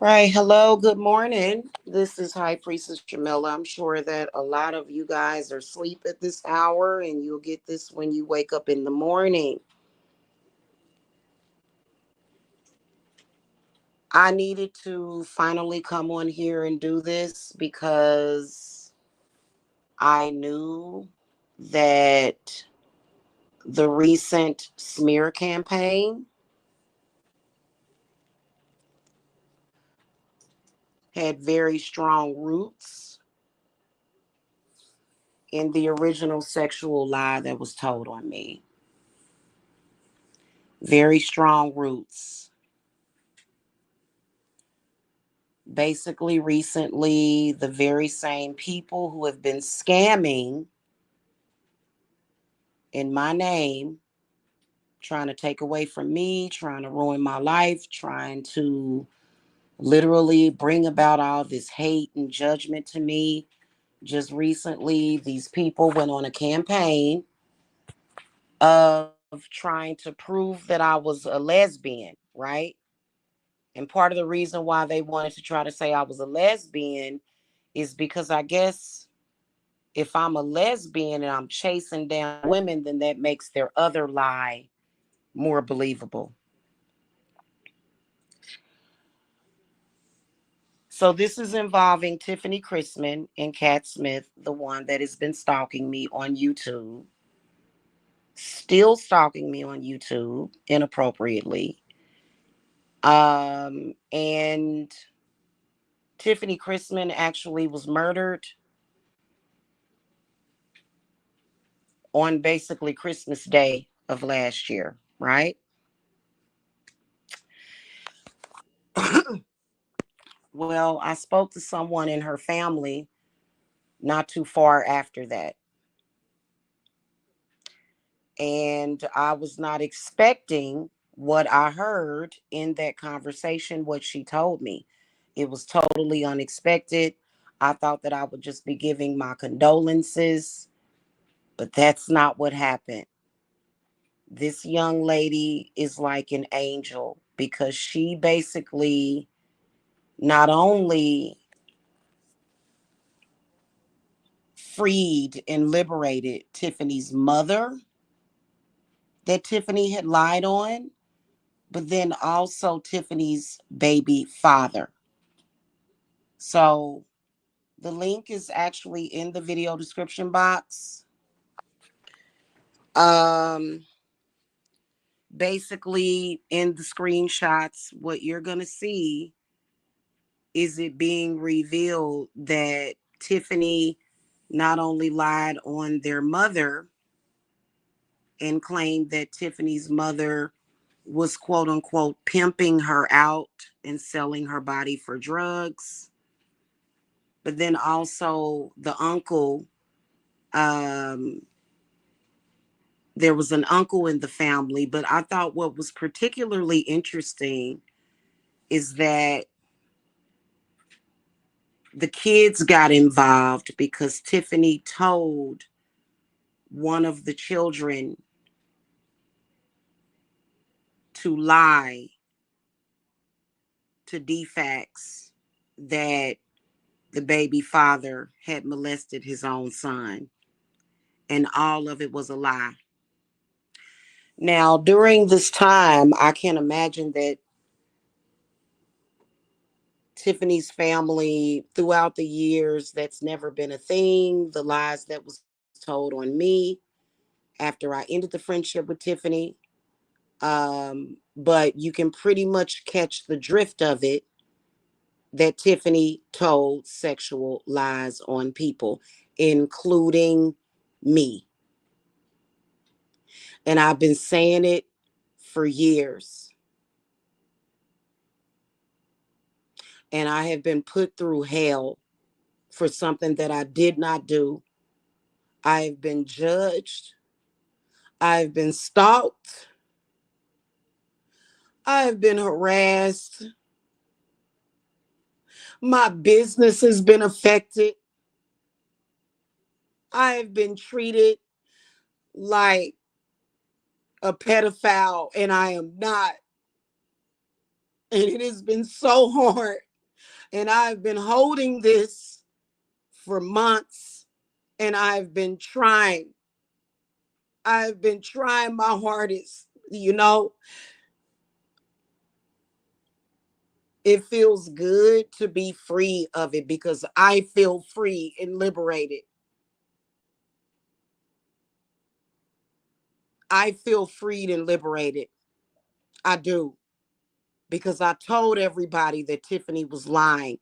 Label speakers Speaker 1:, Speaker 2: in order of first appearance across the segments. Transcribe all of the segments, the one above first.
Speaker 1: Right. Hello. Good morning. This is High Priestess Jamila. I'm sure that a lot of you guys are asleep at this hour and you'll get this when you wake up in the morning. I needed to finally come on here and do this because I knew that the recent smear campaign had very strong roots in the original sexual lie that was told on me. Very strong roots. Basically, recently, the very same people who have been scamming in my name, trying to take away from me, trying to ruin my life, trying to literally bring about all this hate and judgment to me. Just recently, these people went on a campaign of trying to prove that I was a lesbian, right? And part of the reason why they wanted to try to say I was a lesbian is because I guess if I'm a lesbian and I'm chasing down women, then that makes their other lie more believable. So this is involving Tiffany Chrisman and Kat Smith, the one that has been stalking me on YouTube, still stalking me on YouTube inappropriately. And Tiffany Chrisman actually was murdered on basically Christmas Day of last year, right? Well, I spoke to someone in her family not too far after that. And I was not expecting what I heard in that conversation, what she told me. It was totally unexpected. I thought that I would just be giving my condolences, but that's not what happened. This young lady is like an angel because she basically not only freed and liberated Tiffany's mother that Tiffany had lied on, but then also Tiffany's baby father. So the link is actually in the video description box. Um, Basically, in the screenshots, what you're going to see is it being revealed that Tiffany not only lied on their mother and claimed that Tiffany's mother was quote unquote pimping her out and selling her body for drugs, but then also the uncle, um, there was an uncle in the family. But I thought what was particularly interesting is that the kids got involved because Tiffany told one of the children to lie to DFAX that the baby father had molested his own son, and all of it was a lie. Now, during this time, I can imagine that Tiffany's family, throughout the years, that's never been a thing. The lies that was told on me after I ended the friendship with Tiffany. But you can pretty much catch the drift of it, that Tiffany told sexual lies on people, including me. And I've been saying it for years. And I have been put through hell for something that I did not do. I have been judged. I've been stalked. I have been harassed. My business has been affected. I have been treated like a pedophile, and I am not. And it has been so hard. And I've been holding this for months, and I've been trying. I've been trying my hardest. It feels good to be free of it because I feel free and liberated. I feel freed and liberated. I do. Because I told everybody that Tiffany was lying.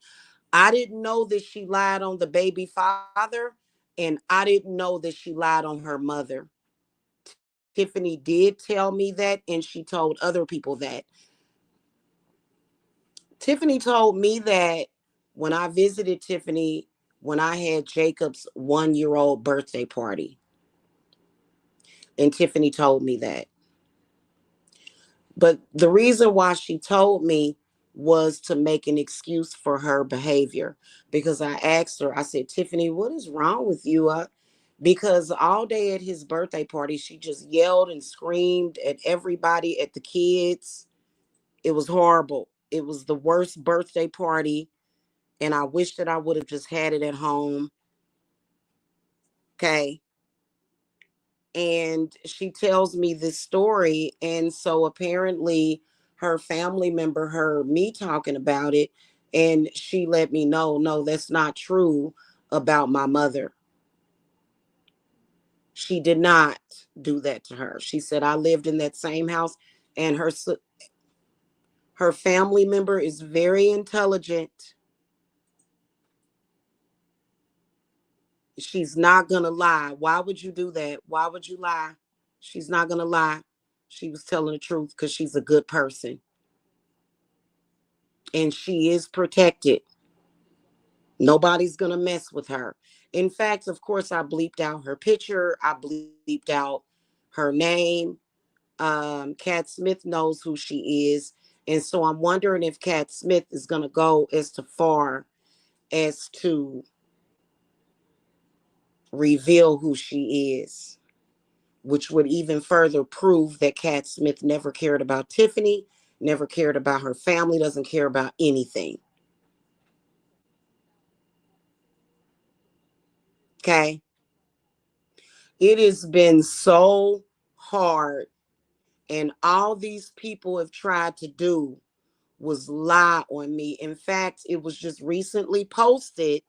Speaker 1: I didn't know that she lied on the baby father, and I didn't know that she lied on her mother. Tiffany did tell me that, and she told other people that. Tiffany told me that when I visited Tiffany when I had Jacob's 1 year old birthday party. And Tiffany told me that. But the reason why she told me was to make an excuse for her behavior. Because I asked her, I said, Tiffany, what is wrong with you? Because all day at his birthday party, she just yelled and screamed at everybody, at the kids. It was horrible. It was the worst birthday party. And I wish that I would have just had it at home. Okay. And she tells me this story. And so apparently her family member heard me talking about it, and she let me know, no, that's not true about my mother. She did not do that to her. She said I lived in that same house, and her family member is very intelligent. She's not gonna lie. Why would you do that? Why would you lie? She's not gonna lie. She was telling the truth because she's a good person, and she is protected. Nobody's going to mess with her. In fact, of course, I bleeped out her picture. I bleeped out her name. Kat Smith knows who she is. And so I'm wondering if Kat Smith is going to go as to far as to reveal who she is, which would even further prove that Kat Smith never cared about Tiffany, never cared about her family, doesn't care about anything. Okay. It has been so hard. And all these people have tried to do was lie on me. In fact, it was just recently posted,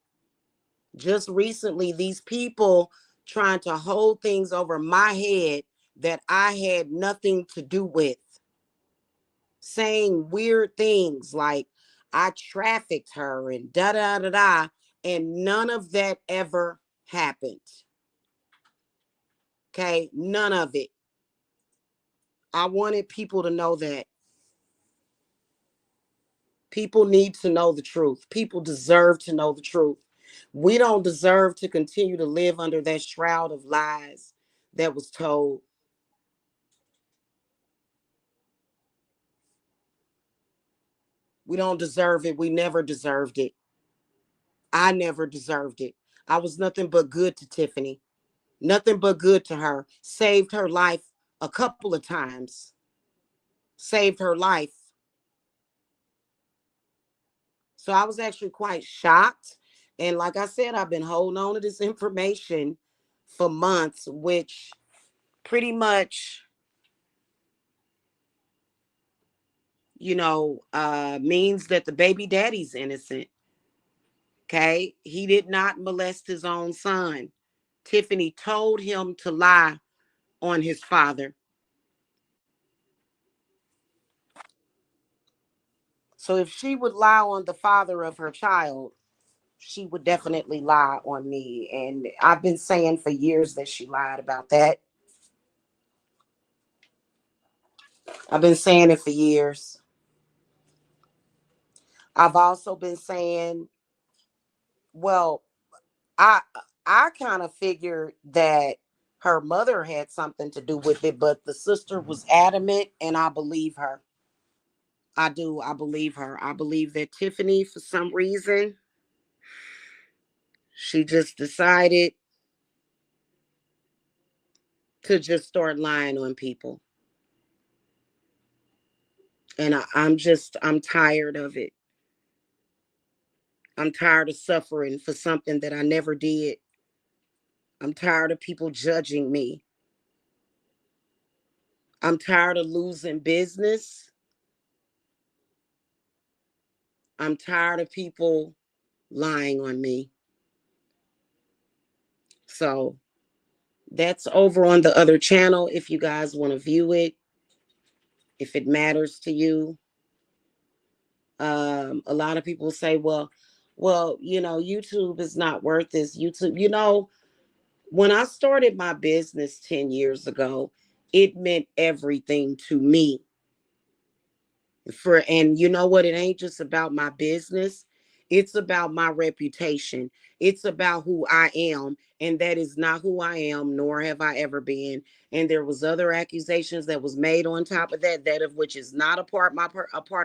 Speaker 1: just recently, these people trying to hold things over my head that I had nothing to do with, saying weird things like I trafficked her and da da da da. And none of that ever happened. Okay, none of it. I wanted people to know that. People need to know the truth. People deserve to know the truth. We don't deserve to continue to live under that shroud of lies that was told. We don't deserve it. We never deserved it. I never deserved it. I was nothing but good to Tiffany. Nothing but good to her. Saved her life a couple of times. Saved her life. So I was actually quite shocked. And like I said, I've been holding on to this information for months, which pretty much, means that the baby daddy's innocent. Okay. He did not molest his own son. Tiffany told him to lie on his father. So if she would lie on the father of her child, she would definitely lie on me. And I've been saying for years that she lied about that. I've been saying it for years. I've also been saying, well, I I kind of figured that her mother had something to do with it, but the sister was adamant, and I believe her. I do. I believe her. I believe that Tiffany, for some reason, she just decided to just start lying on people. And I'm tired of it. I'm tired of suffering for something that I never did. I'm tired of people judging me. I'm tired of losing business. I'm tired of people lying on me. So that's over on the other channel if you guys want to view it, if it matters to you. A lot of people say, YouTube is not worth this. YouTube, when I started my business 10 years ago, it meant everything to me. And you know what? It ain't just about my business. It's about my reputation. It's about who I am. And that is not who I am, nor have I ever been. And there was other accusations that was made on top of that of which is not a part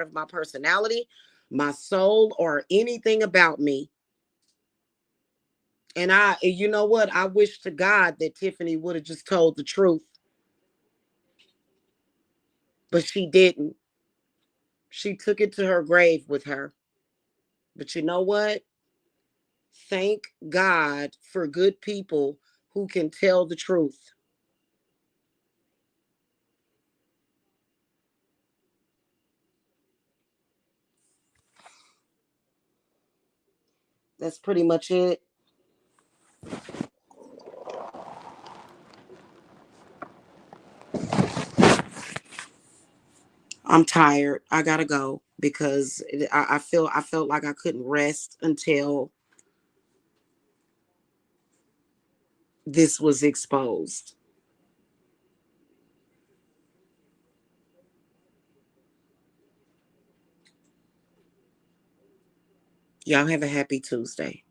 Speaker 1: of my personality, my soul, or anything about me. And you know what? I wish to God that Tiffany would have just told the truth, but she didn't. She took it to her grave with her. But you know what? Thank God for good people who can tell the truth. That's pretty much it. I'm tired. I gotta go because I felt like I couldn't rest until this was exposed. Y'all have a happy Tuesday.